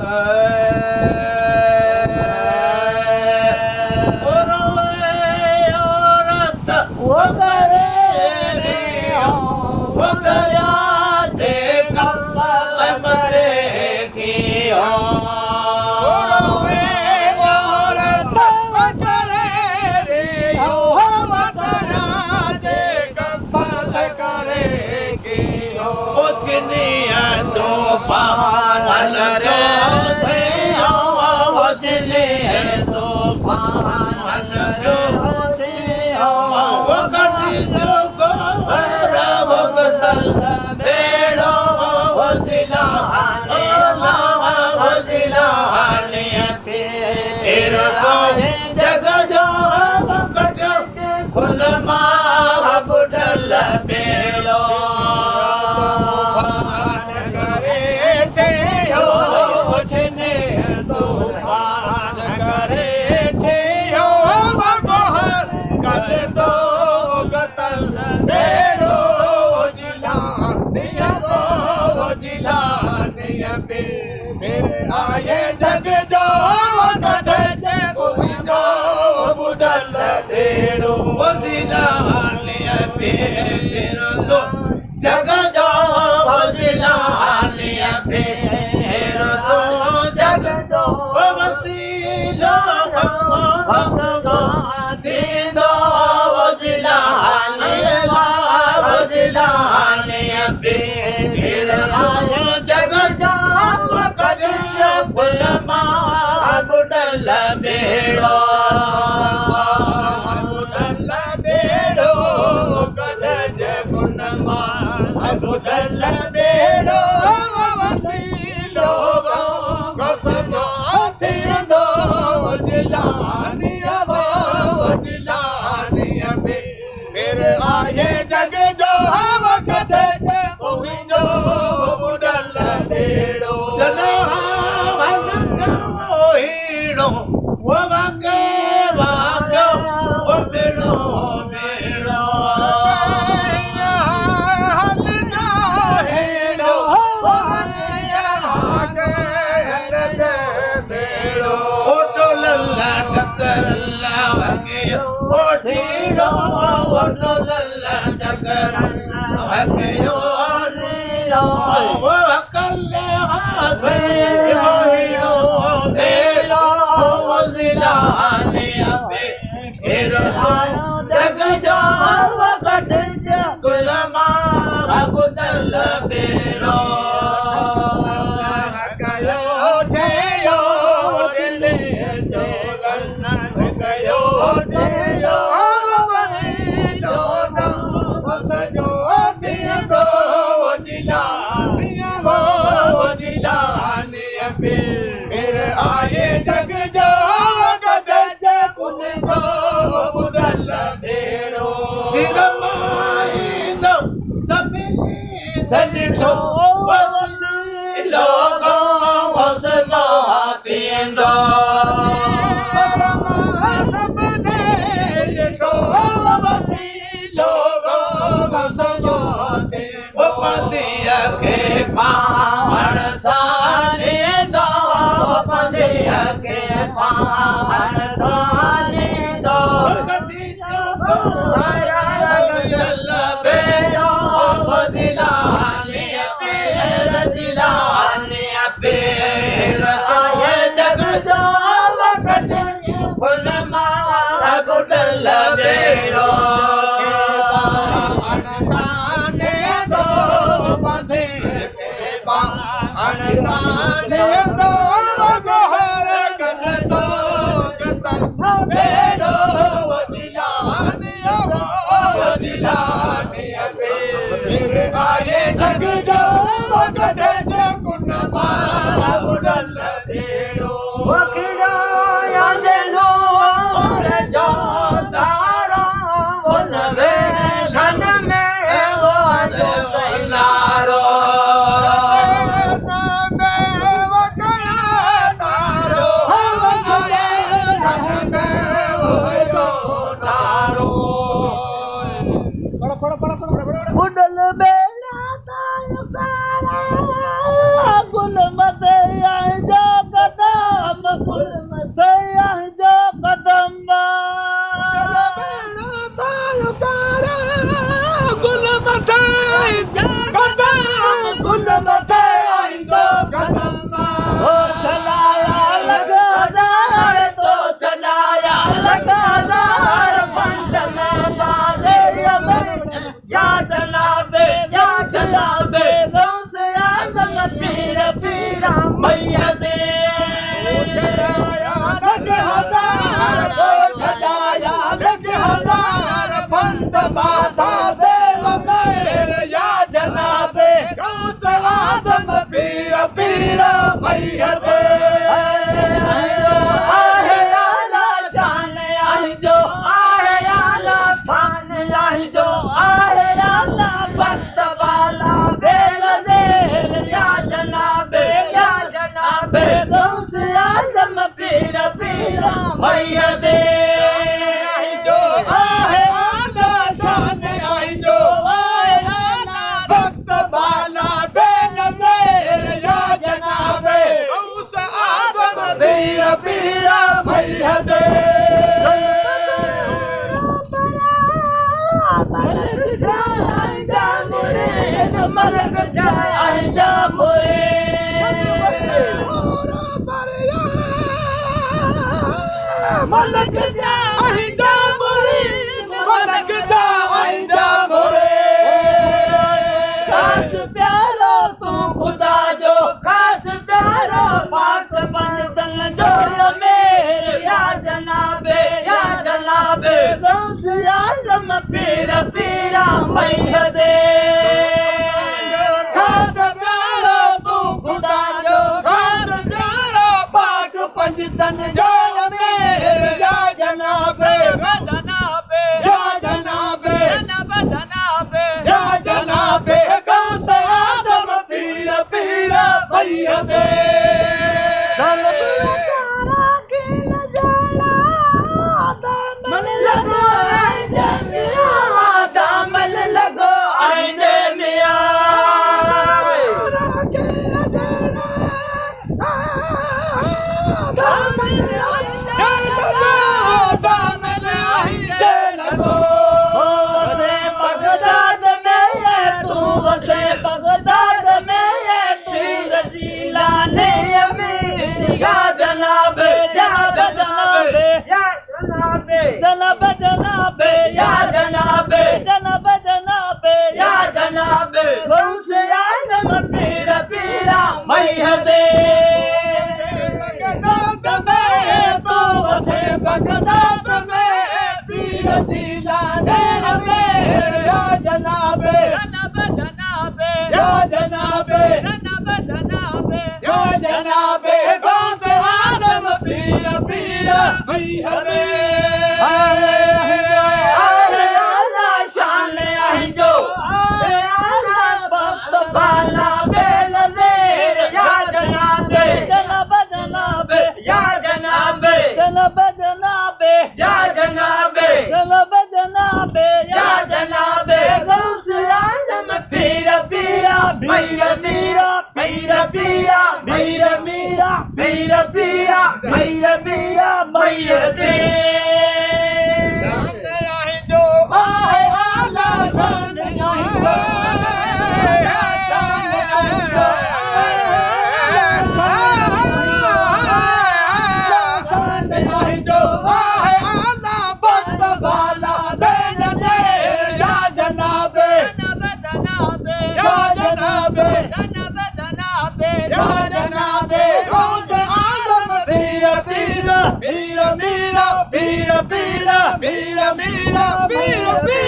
बेड़ा तायो गुल मत मैयदे जो आहे आला शान आई जो वक्त बाला बेनज़ीर या जनाबे गौस आज़म पीर पीर मैयदे मलक आइंदा मुरीद मलक आइंदा मुरीद मलक आइंदा मुरीद खास प्यारो तू खुदा जो खास प्यारो पाक पंजतन जो मेरे या जनाबे गौस आज़म पीर पीर मैयदे खास प्यारो तू खुदा जो खास प्यारो पाक पंजतन जो मेरे या जनाबे या जनाबे या जनाबे गौस आज़म पीर पीर मैयदे मन लगो आइंदे मियां दामन लगो आइंदे मियां दामन आइंदे लगो वसे बगदाद में ये तू वसे बगदाद में ये पीर जीलानी अमीर या जनाबे जनाब या जनाबे या जनाबे गौस आज़म पीर पीर मैयदे बगदाद में तो वसे बगदाद में पीर दिलाने अमीर या जनाबे या जनाबे या जनाबे गौस आज़म पीर पीर मैयदे शान आई जो वक्त बाला बेनज़ीर या जनाबे या जनाबे या जनाबे गौस आज़म पीर पीर मैयदे शान आई जो आहे आला शान आई शान आई जो आहे आला वक्त बाला बेनज़ीर या जनाबे या जनाबे या जनाबे गौस आज़म पीर पीर पीर पीर पीर पीर पीर पीर पीर पीर